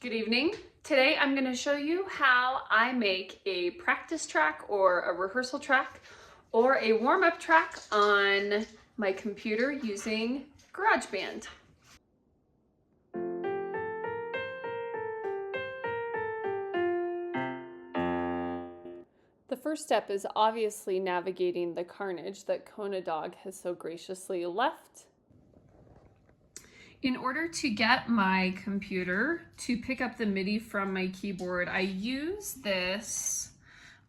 Good evening. Today I'm going to show you how I make a practice track or a rehearsal track or a warm-up track on my computer using GarageBand. The first step is obviously navigating the carnage that Kona Dog has so graciously left. In order to get my computer to pick up the MIDI from my keyboard, I use this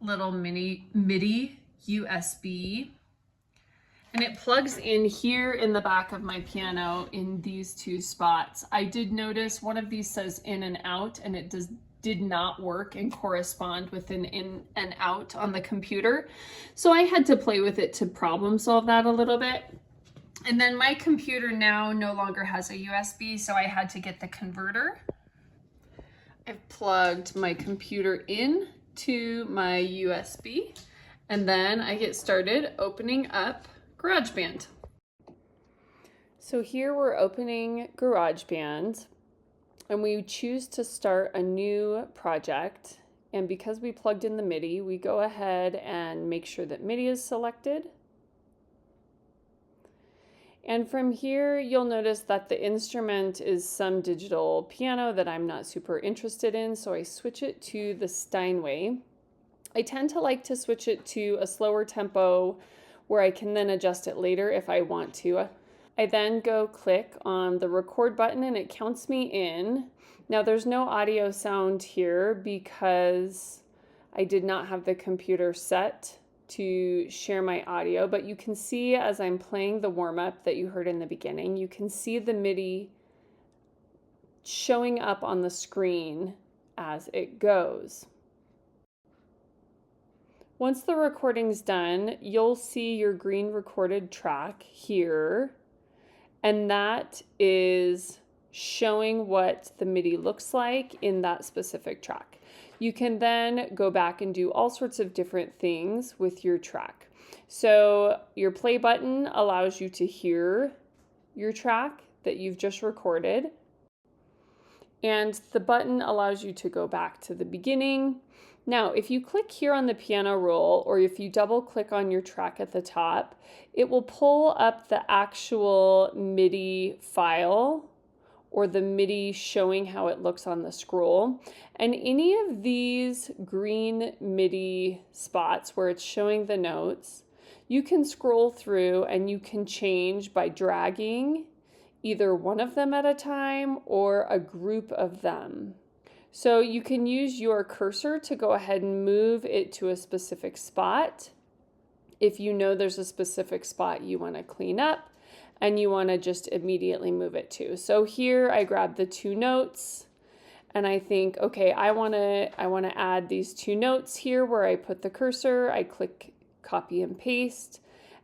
little MIDI USB, and it plugs in here in the back of my piano in these two spots. I did notice one of these says in and out, and it did not work and correspond with an in and out on the computer. So I had to play with it to problem solve that a little bit. And then my computer now no longer has a USB, so I had to get the converter. I've plugged my computer in to my USB, and then I get started opening up GarageBand. So here we're opening GarageBand, and we choose to start a new project. And because we plugged in the MIDI, we go ahead and make sure that MIDI is selected. And from here, you'll notice that the instrument is some digital piano that I'm not super interested in, so I switch it to the Steinway. I tend to like to switch it to a slower tempo where I can then adjust it later if I want to. I then go click on the record button and it counts me in. Now there's no audio sound here because I did not have the computer set to share my audio, but you can see as I'm playing the warm-up that you heard in the beginning, you can see the MIDI showing up on the screen as it goes. Once the recording's done, you'll see your green recorded track here, and that is showing what the MIDI looks like in that specific track. You can then go back and do all sorts of different things with your track. So your play button allows you to hear your track that you've just recorded. And the button allows you to go back to the beginning. Now, if you click here on the piano roll, or if you double click on your track at the top, it will pull up the actual MIDI file or the MIDI showing how it looks on the scroll. And any of these green MIDI spots where it's showing the notes, you can scroll through and you can change by dragging either one of them at a time or a group of them. So you can use your cursor to go ahead and move it to a specific spot if you know there's a specific spot you want to clean up and you want to just immediately move it to. So here I grab the two notes and I think, okay, I want to add these two notes here where I put the cursor. I click copy and paste,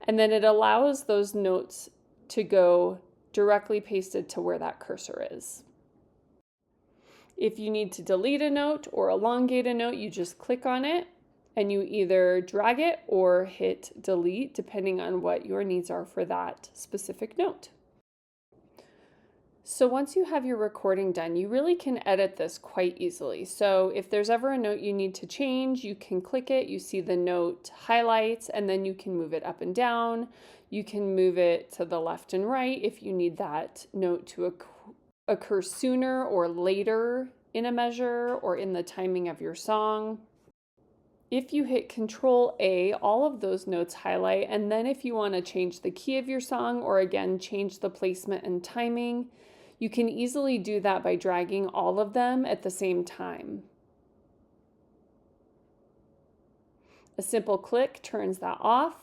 and then it allows those notes to go directly pasted to where that cursor is. If you need to delete a note or elongate a note, you just click on it and you either drag it or hit delete depending on what your needs are for that specific note. So once you have your recording done, you really can edit this quite easily. So if there's ever a note you need to change, you can click it, you see the note highlights, and then you can move it up and down. You can move it to the left and right if you need that note to occur sooner or later in a measure or in the timing of your song. If you hit Control A, all of those notes highlight, and then if you want to change the key of your song or again change the placement and timing, you can easily do that by dragging all of them at the same time. A simple click turns that off.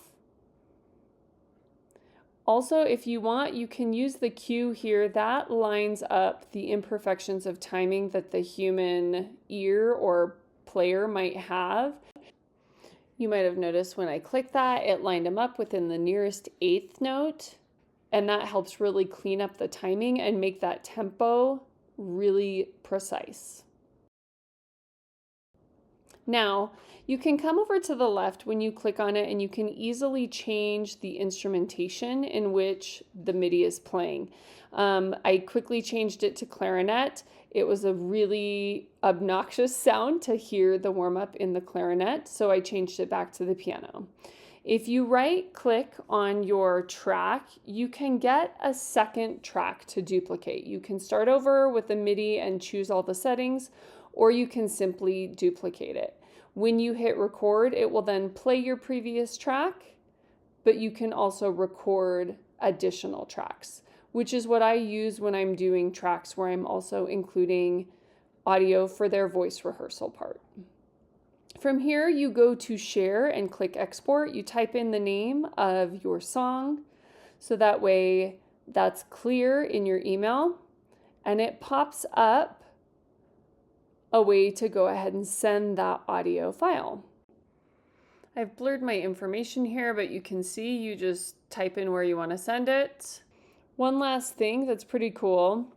Also, if you want, you can use the cue here. That lines up the imperfections of timing that the human ear or player might have. You might have noticed when I clicked that, it lined them up within the nearest eighth note, and that helps really clean up the timing and make that tempo really precise. Now, you can come over to the left when you click on it and you can easily change the instrumentation in which the MIDI is playing. I quickly changed it to clarinet. It was a really obnoxious sound to hear the warm-up in the clarinet, so I changed it back to the piano. If you right-click on your track, you can get a second track to duplicate. You can start over with the MIDI and choose all the settings, or you can simply duplicate it. When you hit record, it will then play your previous track, but you can also record additional tracks, which is what I use when I'm doing tracks where I'm also including audio for their voice rehearsal part. From here, you go to share and click export. You type in the name of your song, so that way that's clear in your email, and it pops up a way to go ahead and send that audio file. I've blurred my information here, but you can see you just type in where you want to send it. One last thing that's pretty cool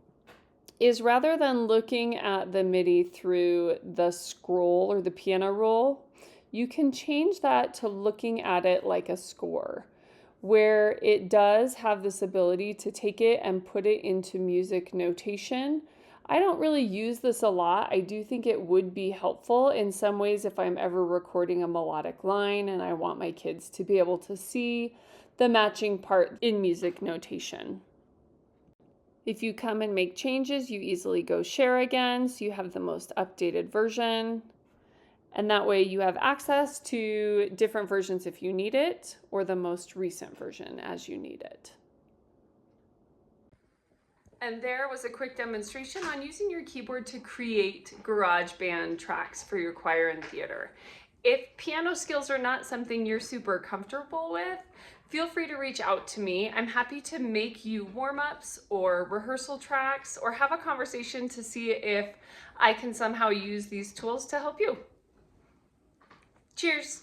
is rather than looking at the MIDI through the scroll or the piano roll, you can change that to looking at it like a score, where it does have this ability to take it and put it into music notation. I don't really use this a lot. I do think it would be helpful in some ways if I'm ever recording a melodic line and I want my kids to be able to see the matching part in music notation. If you come and make changes, you easily go share again, so you have the most updated version. And that way you have access to different versions if you need it, or the most recent version as you need it. And there was a quick demonstration on using your keyboard to create GarageBand tracks for your choir and theater. If piano skills are not something you're super comfortable with, feel free to reach out to me. I'm happy to make you warm-ups or rehearsal tracks or have a conversation to see if I can somehow use these tools to help you. Cheers!